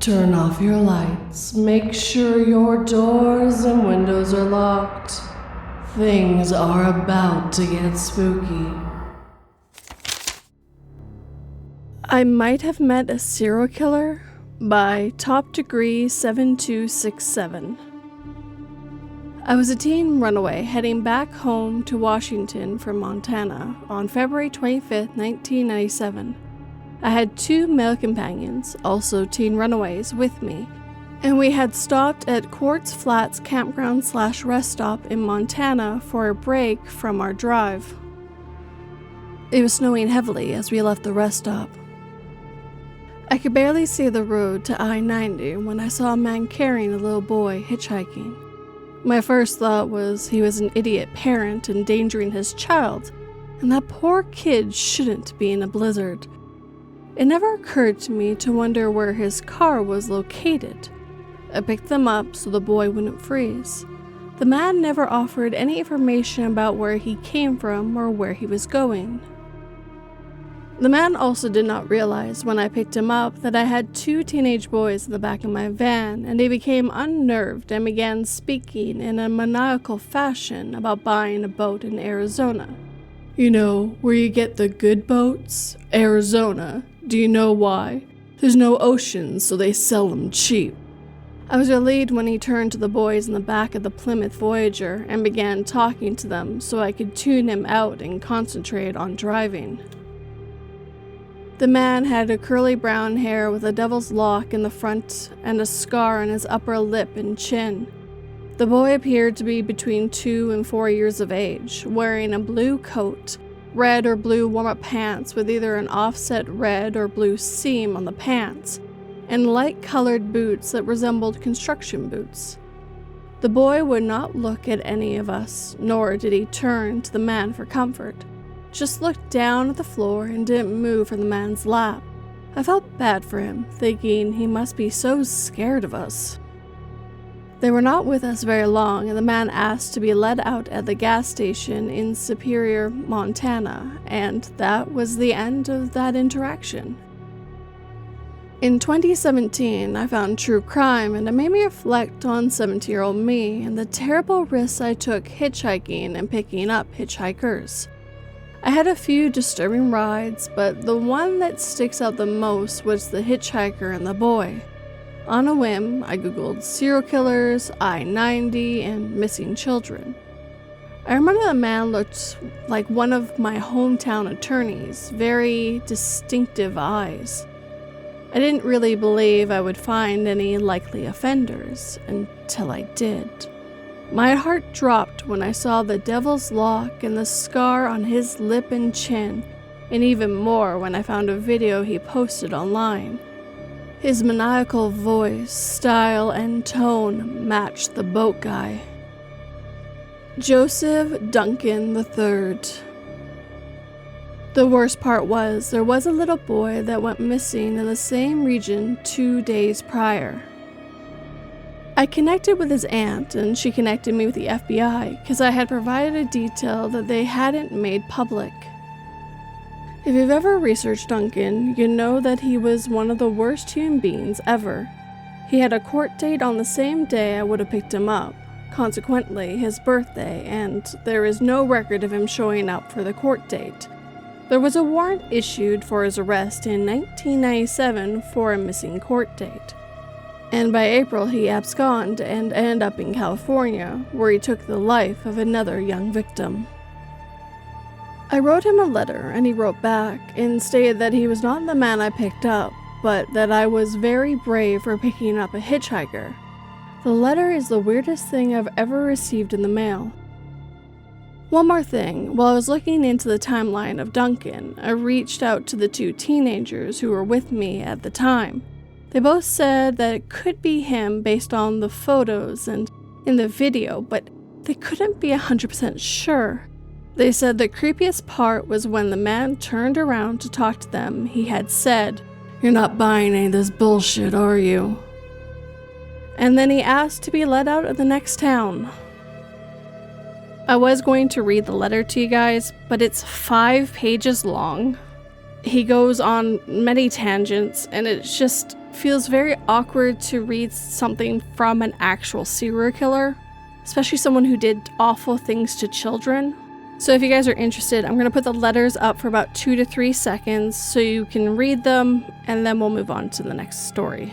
Turn off your lights. Make sure your doors and windows are locked. Things are about to get spooky. I Might Have Met a Serial Killer by Top Degree 7267. I was a teen runaway heading back home to Washington from Montana on February 25th, 1997. I had 2 male companions, also teen runaways, with me, and we had stopped at Quartz Flats campground/rest stop in Montana for a break from our drive. It was snowing heavily as we left the rest stop. I could barely see the road to I-90 when I saw a man carrying a little boy hitchhiking. My first thought was he was an idiot parent endangering his child, and that poor kid shouldn't be in a blizzard. It never occurred to me to wonder where his car was located. I picked them up so the boy wouldn't freeze. The man never offered any information about where he came from or where he was going. The man also did not realize when I picked him up that I had 2 teenage boys in the back of my van, and he became unnerved and began speaking in a maniacal fashion about buying a boat in Arizona. You know, where you get the good boats? Arizona. Do you know why? There's no ocean, so they sell them cheap. I was relieved when he turned to the boys in the back of the Plymouth Voyager and began talking to them so I could tune him out and concentrate on driving. The man had a curly brown hair with a devil's lock in the front and a scar on his upper lip and chin. The boy appeared to be between 2 and 4 years of age, wearing a blue coat, red or blue warm-up pants with either an offset red or blue seam on the pants, and light-colored boots that resembled construction boots. The boy would not look at any of us, nor did he turn to the man for comfort. Just looked down at the floor and didn't move from the man's lap. I felt bad for him, thinking he must be so scared of us. They were not with us very long, and the man asked to be let out at the gas station in Superior, Montana, and that was the end of that interaction. In 2017, I found true crime, and it made me reflect on 17-year-old me and the terrible risks I took hitchhiking and picking up hitchhikers. I had a few disturbing rides, but the one that sticks out the most was the hitchhiker and the boy. On a whim, I googled serial killers, I-90, and missing children. I remember the man looked like one of my hometown attorneys, very distinctive eyes. I didn't really believe I would find any likely offenders until I did. My heart dropped when I saw the devil's lock and the scar on his lip and chin, and even more when I found a video he posted online. His maniacal voice, style, and tone matched the boat guy. Joseph Duncan III. The worst part was, there was a little boy that went missing in the same region 2 days prior. I connected with his aunt, and she connected me with the FBI because I had provided a detail that they hadn't made public. If you've ever researched Duncan, you know that he was one of the worst human beings ever. He had a court date on the same day I would have picked him up, consequently his birthday, and there is no record of him showing up for the court date. There was a warrant issued for his arrest in 1997 for a missing court date. And by April he absconded and ended up in California, where he took the life of another young victim. I wrote him a letter, and he wrote back and stated that he was not the man I picked up, but that I was very brave for picking up a hitchhiker. The letter is the weirdest thing I've ever received in the mail. One more thing, while I was looking into the timeline of Duncan, I reached out to the 2 teenagers who were with me at the time. They both said that it could be him based on the photos and in the video, but they couldn't be 100% sure. They said the creepiest part was when the man turned around to talk to them, he had said, "You're not buying any of this bullshit, are you?" And then he asked to be let out of the next town. I was going to read the letter to you guys, but it's 5 pages long. He goes on many tangents, and it's just feels very awkward to read something from an actual serial killer, especially someone who did awful things to children. So if you guys are interested, I'm going to put the letters up for about 2 to 3 seconds so you can read them, and then we'll move on to the next story.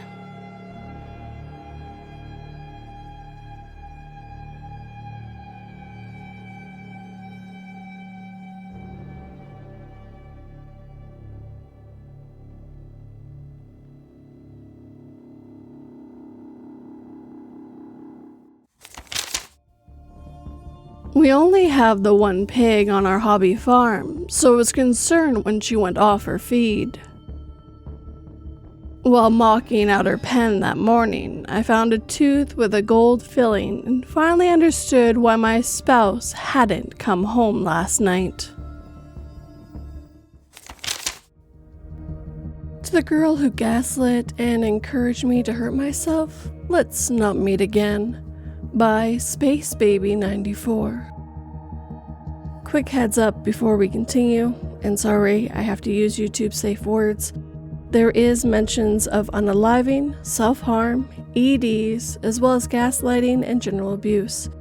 We only have the one pig on our hobby farm, so I was concerned when she went off her feed. While mocking out her pen that morning, I found a tooth with a gold filling and finally understood why my spouse hadn't come home last night. To the girl who gaslit and encouraged me to hurt myself, let's not meet again. By Space Baby 94. Quick heads up before we continue, and sorry I have to use YouTube safe words. There is mentions of unaliving, self-harm, EDs, as well as gaslighting and general abuse.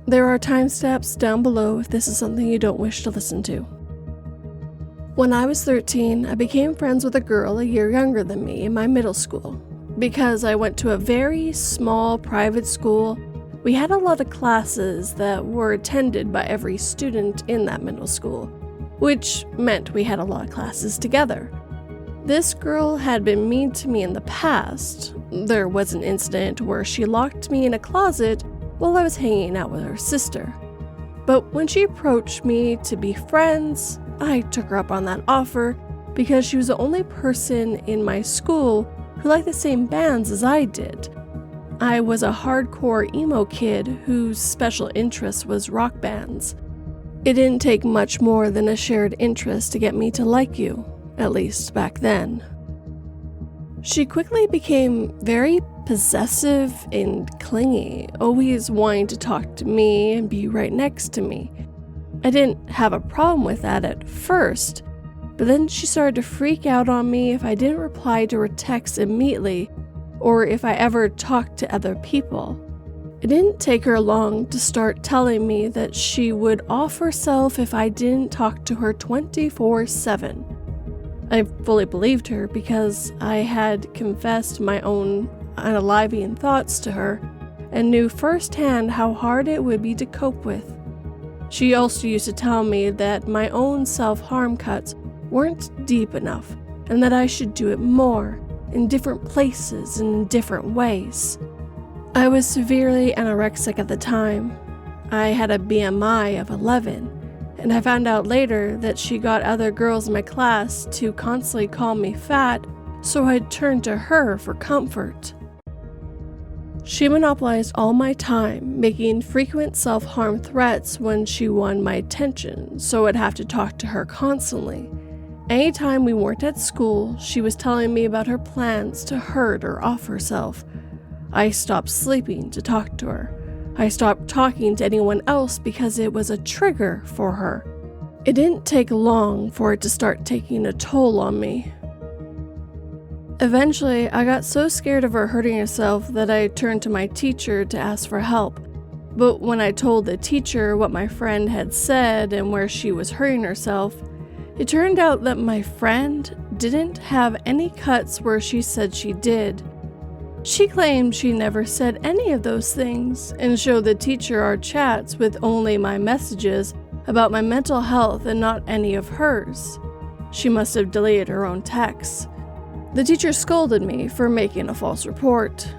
There are timestamps down below if this is something you don't wish to listen to. When I was 13, I became friends with a girl a year younger than me in my middle school. Because I went to a very small private school, we had a lot of classes that were attended by every student in that middle school, which meant we had a lot of classes together. This girl had been mean to me in the past. There was an incident where she locked me in a closet while I was hanging out with her sister. But when she approached me to be friends, I took her up on that offer because she was the only person in my school who liked the same bands as I did. I was a hardcore emo kid whose special interest was rock bands. It didn't take much more than a shared interest to get me to like you, at least back then. She quickly became very possessive and clingy, always wanting to talk to me and be right next to me. I didn't have a problem with that at first, but then she started to freak out on me if I didn't reply to her texts immediately, or if I ever talked to other people. It didn't take her long to start telling me that she would off herself if I didn't talk to her 24/7. I fully believed her because I had confessed my own unaliving thoughts to her and knew firsthand how hard it would be to cope with. She also used to tell me that my own self-harm cuts weren't deep enough and that I should do it more, in different places and in different ways. I was severely anorexic at the time. I had a BMI of 11, and I found out later that she got other girls in my class to constantly call me fat, so I'd turn to her for comfort. She monopolized all my time, making frequent self-harm threats when she won my attention, so I'd have to talk to her constantly. Anytime we weren't at school, she was telling me about her plans to hurt or off herself. I stopped sleeping to talk to her. I stopped talking to anyone else because it was a trigger for her. It didn't take long for it to start taking a toll on me. Eventually, I got so scared of her hurting herself that I turned to my teacher to ask for help. But when I told the teacher what my friend had said and where she was hurting herself, it turned out that my friend didn't have any cuts where she said she did. She claimed she never said any of those things and showed the teacher our chats with only my messages about my mental health and not any of hers. She must have deleted her own texts. The teacher scolded me for making a false report.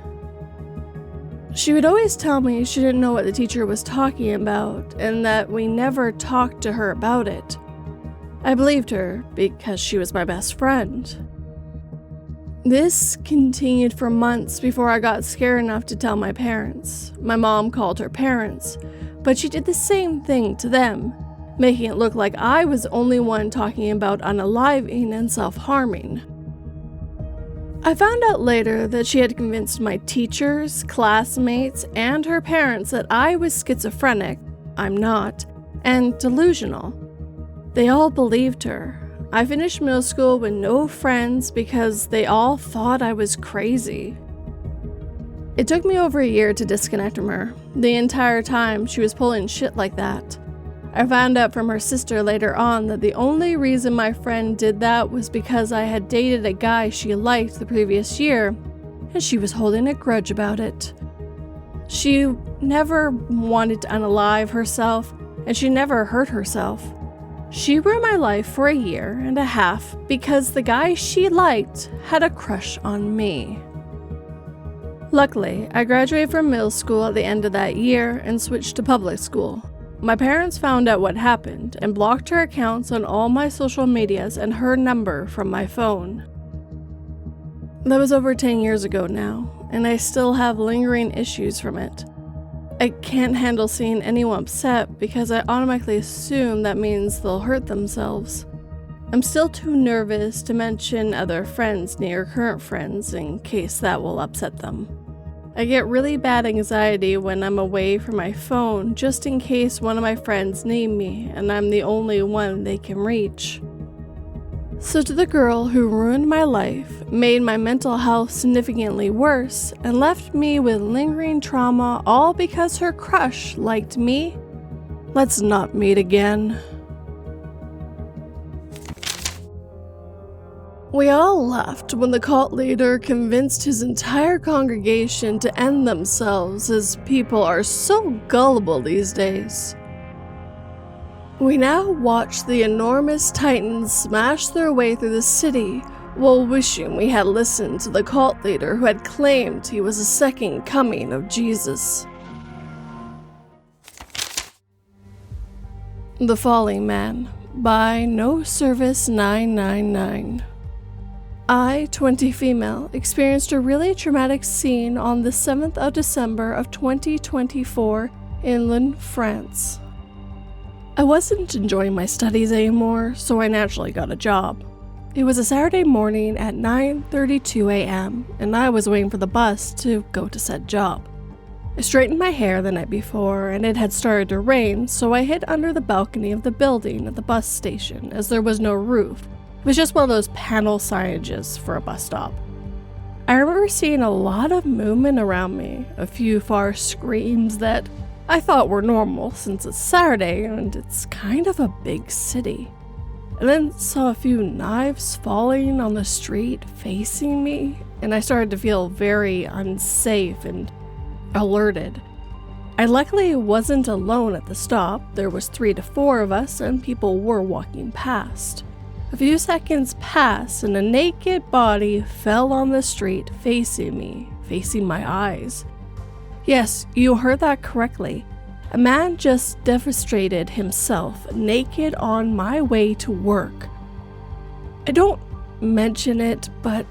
She would always tell me she didn't know what the teacher was talking about and that we never talked to her about it. I believed her because she was my best friend. This continued for months before I got scared enough to tell my parents. My mom called her parents, but she did the same thing to them, making it look like I was the only one talking about unaliving and self-harming. I found out later that she had convinced my teachers, classmates, and her parents that I was schizophrenic, I'm not, and delusional. They all believed her. I finished middle school with no friends because they all thought I was crazy. It took me over a year to disconnect from her. The entire time she was pulling shit like that. I found out from her sister later on that the only reason my friend did that was because I had dated a guy she liked the previous year, and she was holding a grudge about it. She never wanted to unalive herself, and she never hurt herself. She ruined my life for a year and a half because the guy she liked had a crush on me. Luckily, I graduated from middle school at the end of that year and switched to public school. My parents found out what happened and blocked her accounts on all my social medias and her number from my phone. That was over 10 years ago now, and I still have lingering issues from it. I can't handle seeing anyone upset because I automatically assume that means they'll hurt themselves. I'm still too nervous to mention other friends near current friends in case that will upset them. I get really bad anxiety when I'm away from my phone just in case one of my friends need me and I'm the only one they can reach. So to the girl who ruined my life, made my mental health significantly worse, and left me with lingering trauma all because her crush liked me, let's not meet again. We all laughed when the cult leader convinced his entire congregation to end themselves, as people are so gullible these days. We now watch the enormous titans smash their way through the city while wishing we had listened to the cult leader who had claimed he was the second coming of Jesus. The Falling Man by No Service 999. I, 20 female, experienced a really traumatic scene on the 7th of December of 2024 in Lyon, France. I wasn't enjoying my studies anymore, so I naturally got a job. It was a Saturday morning at 9:32 a.m., and I was waiting for the bus to go to said job. I straightened my hair the night before, and it had started to rain, so I hid under the balcony of the building at the bus station, as there was no roof. It was just one of those panel signages for a bus stop. I remember seeing a lot of movement around me, a few far screams that I thought were normal since it's Saturday and it's kind of a big city. And then saw a few knives falling on the street facing me, and I started to feel very unsafe and alerted. I luckily wasn't alone at the stop. There was 3 to 4 of us and people were walking past. A few seconds passed and a naked body fell on the street facing me, facing my eyes. Yes, you heard that correctly. A man just devastated himself naked on my way to work. I don't mention it, but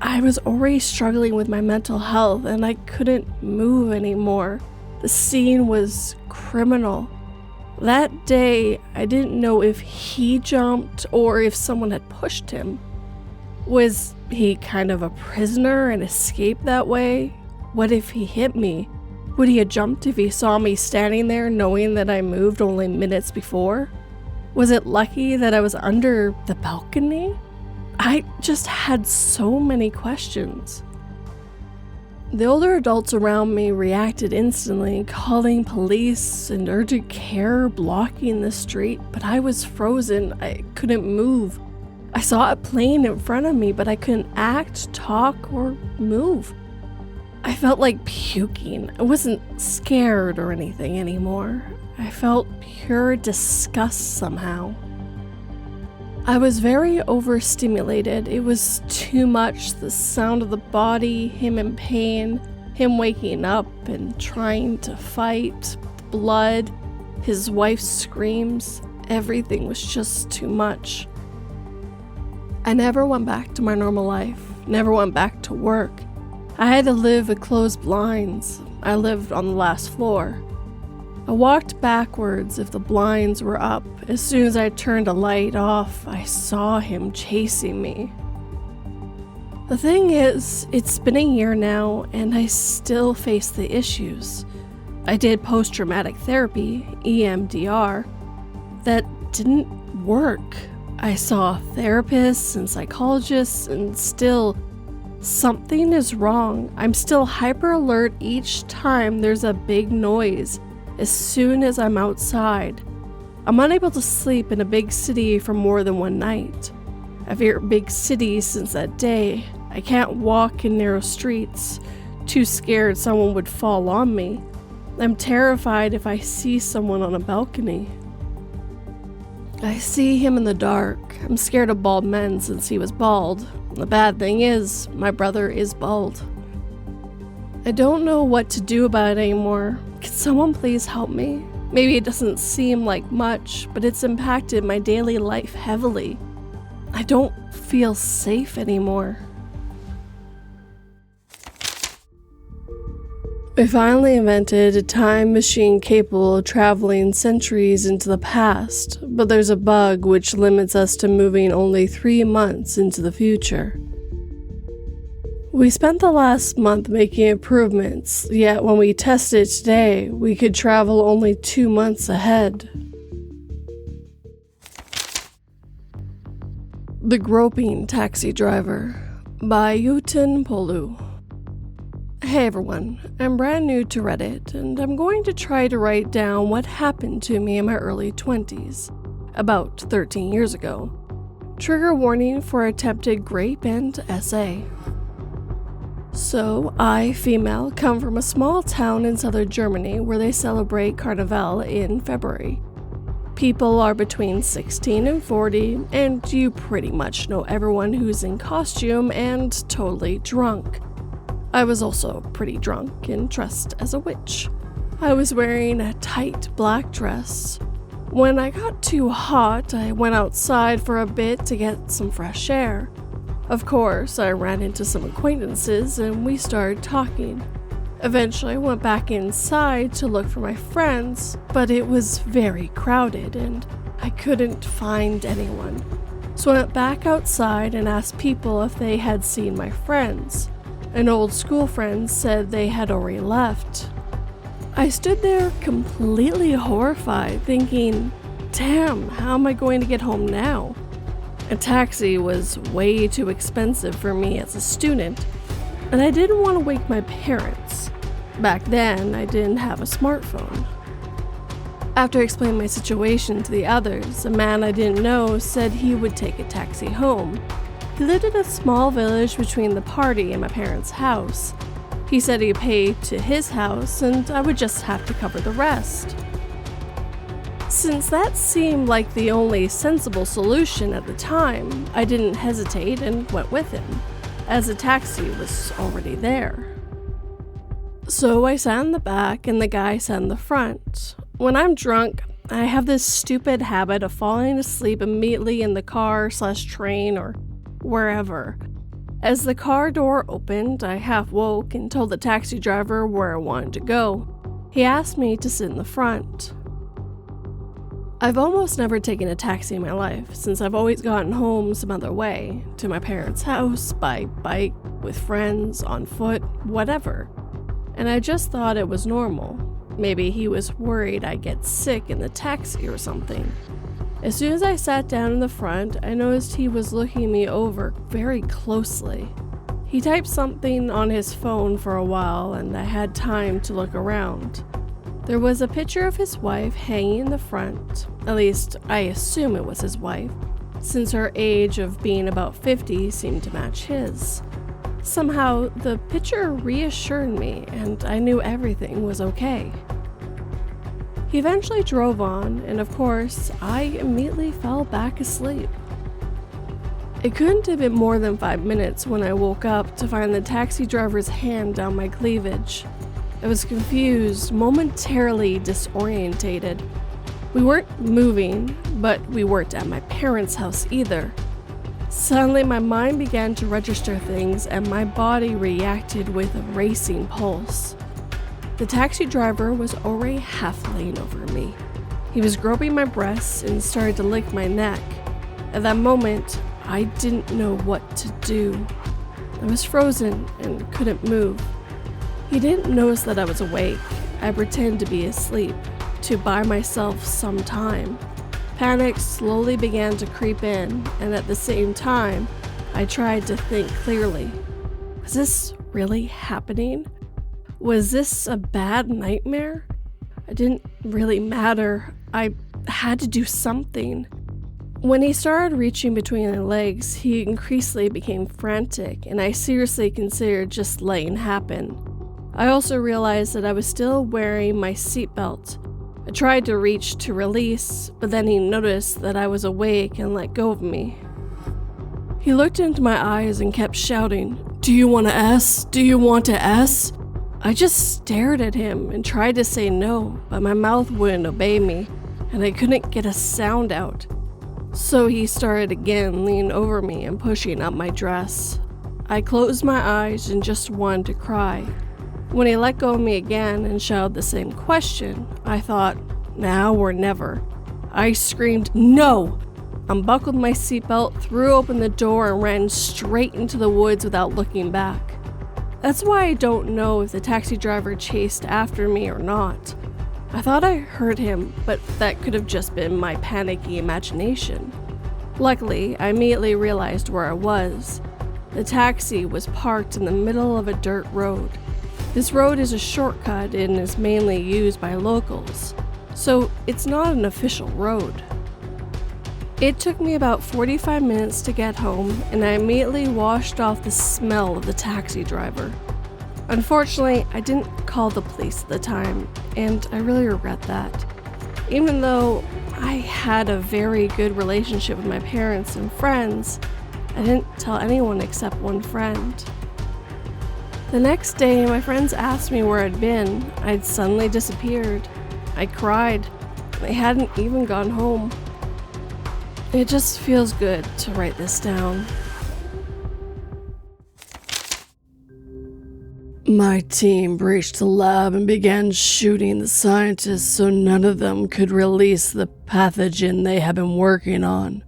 I was already struggling with my mental health and I couldn't move anymore. The scene was criminal. That day, I didn't know if he jumped or if someone had pushed him. Was he kind of a prisoner and escaped that way? What if he hit me? Would he have jumped if he saw me standing there knowing that I moved only minutes before? Was it lucky that I was under the balcony? I just had so many questions. The older adults around me reacted instantly, calling police and urgent care, blocking the street, but I was frozen. I couldn't move. I saw a plane in front of me, but I couldn't act, talk, or move. I felt like puking. I wasn't scared or anything anymore. I felt pure disgust somehow. I was very overstimulated. It was too much. The sound of the body, him in pain, him waking up and trying to fight, blood, his wife's screams. Everything was just too much. I never went back to my normal life, never went back to work. I had to live with closed blinds. I lived on the last floor. I walked backwards if the blinds were up. As soon as I turned a light off, I saw him chasing me. The thing is, it's been a year now, and I still face the issues. I did post-traumatic therapy, EMDR. That didn't work. I saw therapists and psychologists, and still, something is wrong. I'm still hyper alert each time there's a big noise as soon as I'm outside. I'm unable to sleep in a big city for more than one night. I've feared big cities since that day. I can't walk in narrow streets, too scared someone would fall on me. I'm terrified if I see someone on a balcony. I see him in the dark. I'm scared of bald men since he was bald. The bad thing is, my brother is bald. I don't know what to do about it anymore. Can someone please help me? Maybe it doesn't seem like much, but it's impacted my daily life heavily. I don't feel safe anymore. I finally invented a time machine capable of traveling centuries into the past, but there's a bug which limits us to moving only 3 months into the future. We spent the last month making improvements, yet when we tested today, we could travel only 2 months ahead. The Groping Taxi Driver by YoutanPolu. Hey everyone, I'm brand new to Reddit, and I'm going to try to write down what happened to me in my early 20s, about 13 years ago. Trigger warning for attempted grape and essay. So, I, female, come from a small town in southern Germany where they celebrate Carnival in February. People are between 16 and 40, and you pretty much know everyone who's in costume and totally drunk. I was also pretty drunk and dressed as a witch. I was wearing a tight black dress. When I got too hot, I went outside for a bit to get some fresh air. Of course, I ran into some acquaintances and we started talking. Eventually, I went back inside to look for my friends, but it was very crowded and I couldn't find anyone. So I went back outside and asked people if they had seen my friends. An old school friend said they had already left. I stood there completely horrified, thinking, damn, how am I going to get home now? A taxi was way too expensive for me as a student, and I didn't want to wake my parents. Back then, I didn't have a smartphone. After explaining my situation to the others, a man I didn't know said he would take a taxi home. He lived in a small village between the party and my parents' house. He said he'd pay to his house and I would just have to cover the rest. Since that seemed like the only sensible solution at the time, I didn't hesitate and went with him, as the taxi was already there. So I sat in the back and the guy sat in the front. When I'm drunk, I have this stupid habit of falling asleep immediately in the car/train or wherever. As the car door opened, I half woke and told the taxi driver where I wanted to go. He asked me to sit in the front. I've almost never taken a taxi in my life, since I've always gotten home some other way, to my parents' house, by bike, with friends, on foot, whatever. And I just thought it was normal. Maybe he was worried I'd get sick in the taxi or something. As soon as I sat down in the front, I noticed he was looking me over very closely. He typed something on his phone for a while, and I had time to look around. There was a picture of his wife hanging in the front. At least, I assume it was his wife, since her age of being about 50 seemed to match his. Somehow, the picture reassured me, and I knew everything was okay. He eventually drove on, and of course, I immediately fell back asleep. It couldn't have been more than 5 minutes when I woke up to find the taxi driver's hand down my cleavage. I was confused, momentarily disorientated. We weren't moving, but we weren't at my parents' house either. Suddenly, my mind began to register things, and my body reacted with a racing pulse. The taxi driver was already half laying over me. He was groping my breasts and started to lick my neck. At that moment, I didn't know what to do. I was frozen and couldn't move. He didn't notice that I was awake. I pretended to be asleep, to buy myself some time. Panic slowly began to creep in, and at the same time, I tried to think clearly. Was this really happening? Was this a bad nightmare? It didn't really matter. I had to do something. When he started reaching between my legs, he increasingly became frantic, and I seriously considered just letting happen. I also realized that I was still wearing my seatbelt. I tried to reach to release, but then he noticed that I was awake and let go of me. He looked into my eyes and kept shouting, "Do you want to S? Do you want to S?" I just stared at him and tried to say no, but my mouth wouldn't obey me, and I couldn't get a sound out. So he started again, leaning over me and pushing up my dress. I closed my eyes and just wanted to cry. When he let go of me again and shouted the same question, I thought, now or never. I screamed, "No!" Unbuckled my seatbelt, threw open the door, and ran straight into the woods without looking back. That's why I don't know if the taxi driver chased after me or not. I thought I heard him, but that could have just been my panicky imagination. Luckily, I immediately realized where I was. The taxi was parked in the middle of a dirt road. This road is a shortcut and is mainly used by locals, so it's not an official road. It took me about 45 minutes to get home, and I immediately washed off the smell of the taxi driver. Unfortunately, I didn't call the police at the time, and I really regret that. Even though I had a very good relationship with my parents and friends, I didn't tell anyone except one friend. The next day, my friends asked me where I'd been. I'd suddenly disappeared. I cried. They hadn't even gone home. It just feels good to write this down. My team breached the lab and began shooting the scientists so none of them could release the pathogen they had been working on.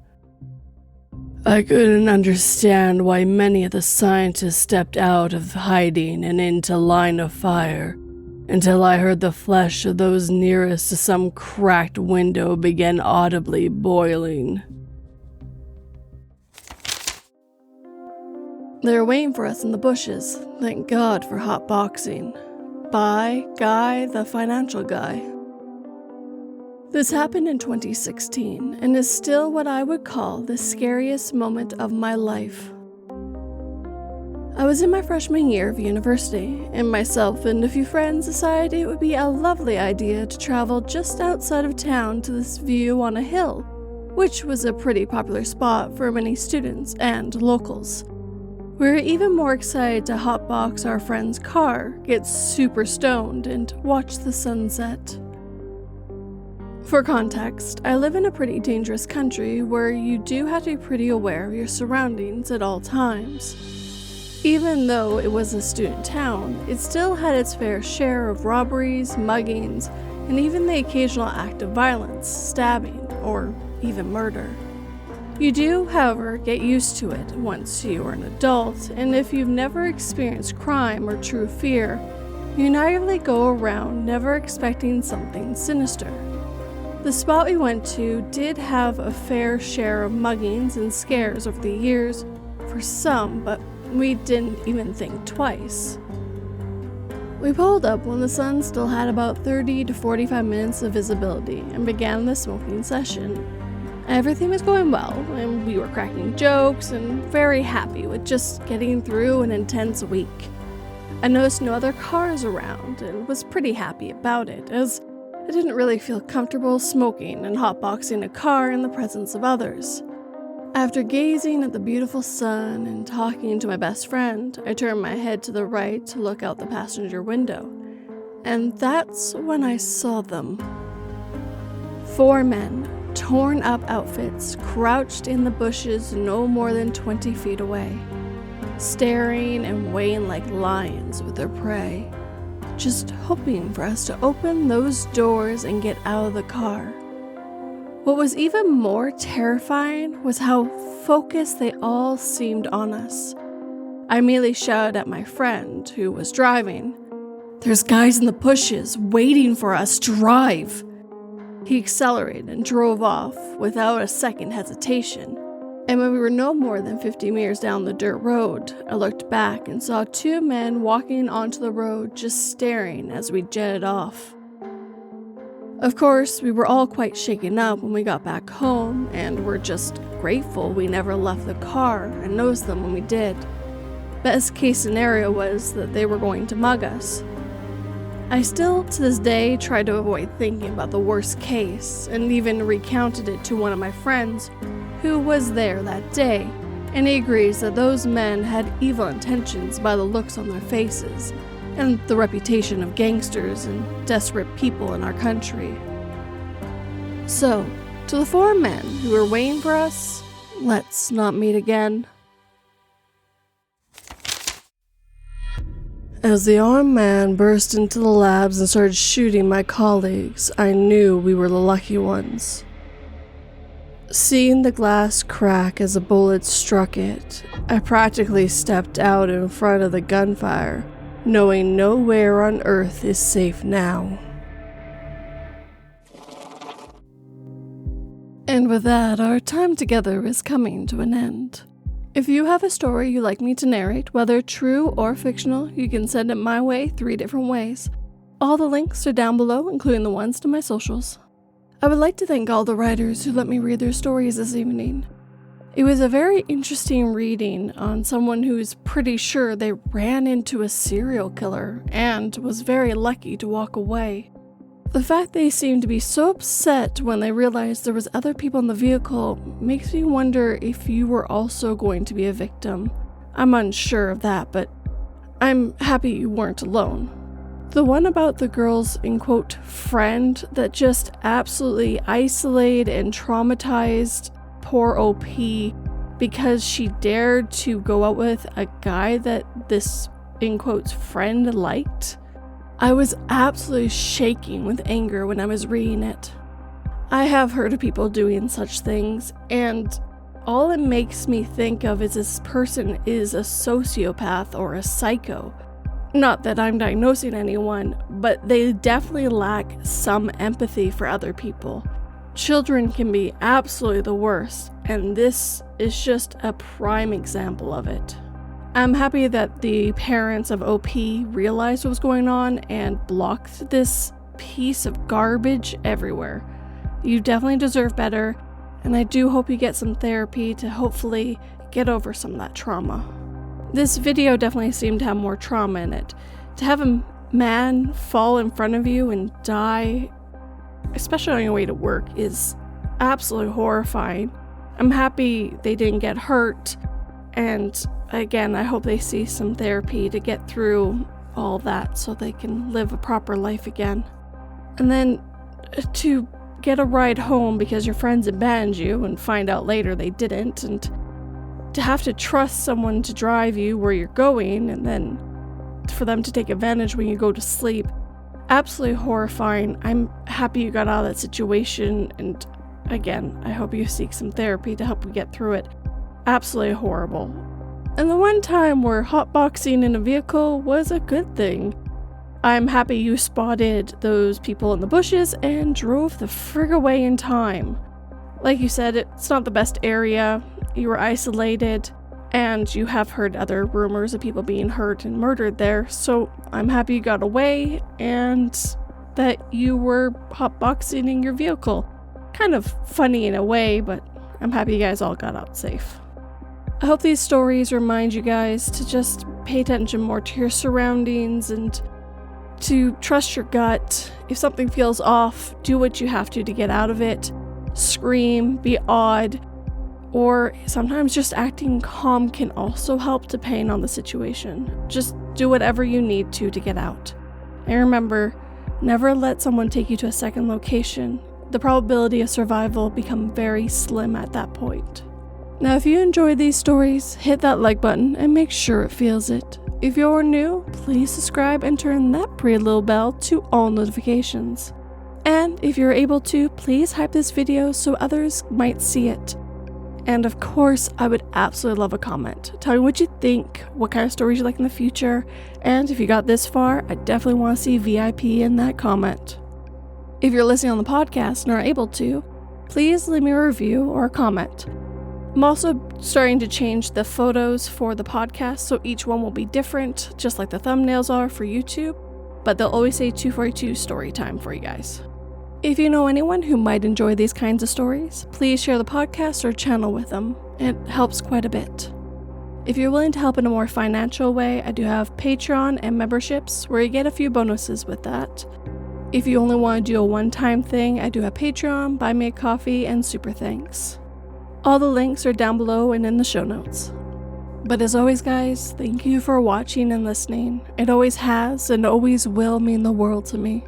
I couldn't understand why many of the scientists stepped out of hiding and into line of fire until I heard the flesh of those nearest to some cracked window begin audibly boiling. They were waiting for us in the bushes. Thank God for hot boxing. By GuyTheFinanceGuy. This happened in 2016 and is still what I would call the scariest moment of my life. I was in my freshman year of university, and myself and a few friends decided it would be a lovely idea to travel just outside of town to this view on a hill, which was a pretty popular spot for many students and locals. We were even more excited to hotbox our friend's car, get super stoned, and watch the sunset. For context, I live in a pretty dangerous country where you do have to be pretty aware of your surroundings at all times. Even though it was a student town, it still had its fair share of robberies, muggings, and even the occasional act of violence, stabbing, or even murder. You do, however, get used to it once you are an adult, and if you've never experienced crime or true fear, you naively go around never expecting something sinister. The spot we went to did have a fair share of muggings and scares over the years, for some, but we didn't even think twice. We pulled up when the sun still had about 30 to 45 minutes of visibility and began the smoking session. Everything was going well, and we were cracking jokes and very happy with just getting through an intense week. I noticed no other cars around and was pretty happy about it, as I didn't really feel comfortable smoking and hotboxing a car in the presence of others. After gazing at the beautiful sun and talking to my best friend, I turned my head to the right to look out the passenger window, and that's when I saw them. 4 men, torn up outfits, crouched in the bushes no more than 20 feet away, staring and weighing like lions with their prey, just hoping for us to open those doors and get out of the car. What was even more terrifying was how focused they all seemed on us. I immediately shouted at my friend, who was driving, "There's guys in the bushes waiting for us, drive!" He accelerated and drove off without a second hesitation. And when we were no more than 50 meters down the dirt road, I looked back and saw two men walking onto the road just staring as we jetted off. Of course, we were all quite shaken up when we got back home, and were just grateful we never left the car and noticed them when we did. Best case scenario was that they were going to mug us. I still, to this day, try to avoid thinking about the worst case, and even recounted it to one of my friends who was there that day, and he agrees that those men had evil intentions by the looks on their faces, and the reputation of gangsters and desperate people in our country. So, to the four men who were waiting for us, let's not meet again. As the armed man burst into the labs and started shooting my colleagues, I knew we were the lucky ones. Seeing the glass crack as a bullet struck it, I practically stepped out in front of the gunfire, knowing nowhere on earth is safe now. And with that, our time together is coming to an end. If you have a story you'd like me to narrate, whether true or fictional, you can send it my way 3 different ways. All the links are down below, including the ones to my socials. I would like to thank all the writers who let me read their stories this evening. It was a very interesting reading on someone who is pretty sure they ran into a serial killer and was very lucky to walk away. The fact they seemed to be so upset when they realized there was other people in the vehicle makes me wonder if you were also going to be a victim. I'm unsure of that, but I'm happy you weren't alone. The one about the girl's, in quote, friend that just absolutely isolated and traumatized poor OP because she dared to go out with a guy that this, in quotes, friend liked. I was absolutely shaking with anger when I was reading it. I have heard of people doing such things, and all it makes me think of is this person is a sociopath or a psycho. Not that I'm diagnosing anyone, but they definitely lack some empathy for other people. Children can be absolutely the worst, and this is just a prime example of it. I'm happy that the parents of OP realized what was going on and blocked this piece of garbage everywhere. You definitely deserve better, and I do hope you get some therapy to hopefully get over some of that trauma. This video definitely seemed to have more trauma in it. To have a man fall in front of you and die, especially on your way to work, is absolutely horrifying. I'm happy they didn't get hurt, and again, I hope they see some therapy to get through all that so they can live a proper life again. And then to get a ride home because your friends abandoned you and find out later they didn't, and to have to trust someone to drive you where you're going and then for them to take advantage when you go to sleep. Absolutely horrifying. I'm happy you got out of that situation, and again, I hope you seek some therapy to help you get through it. Absolutely horrible. And the one time where hotboxing in a vehicle was a good thing. I'm happy you spotted those people in the bushes and drove the frig away in time. Like you said, it's not the best area, you were isolated, and you have heard other rumors of people being hurt and murdered there, so I'm happy you got away and that you were hotboxing in your vehicle. Kind of funny in a way, but I'm happy you guys all got out safe. I hope these stories remind you guys to just pay attention more to your surroundings and to trust your gut. If something feels off, do what you have to get out of it. Scream, be odd, or sometimes just acting calm can also help depending on the situation. Just do whatever you need to get out. And remember, never let someone take you to a second location. The probability of survival become very slim at that point. Now, if you enjoyed these stories, hit that like button and make sure it feels it. If you're new, please subscribe and turn that pretty little bell to all notifications. And if you're able to, please hype this video so others might see it. And of course, I would absolutely love a comment. Tell me what you think, what kind of stories you like in the future, and if you got this far, I definitely want to see VIP in that comment. If you're listening on the podcast and are able to, please leave me a review or a comment. I'm also starting to change the photos for the podcast, so each one will be different, just like the thumbnails are for YouTube, but they'll always say 242 story time for you guys. If you know anyone who might enjoy these kinds of stories, please share the podcast or channel with them. It helps quite a bit. If you're willing to help in a more financial way, I do have Patreon and memberships where you get a few bonuses with that. If you only want to do a one-time thing, I do have Patreon, Buy Me a Coffee, and Super Thanks. All the links are down below and in the show notes. But as always, guys, thank you for watching and listening. It always has and always will mean the world to me.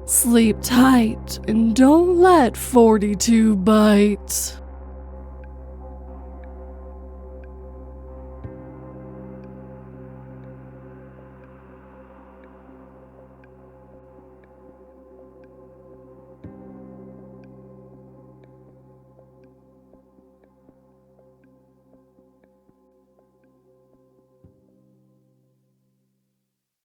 Sleep tight and don't let 42 bite.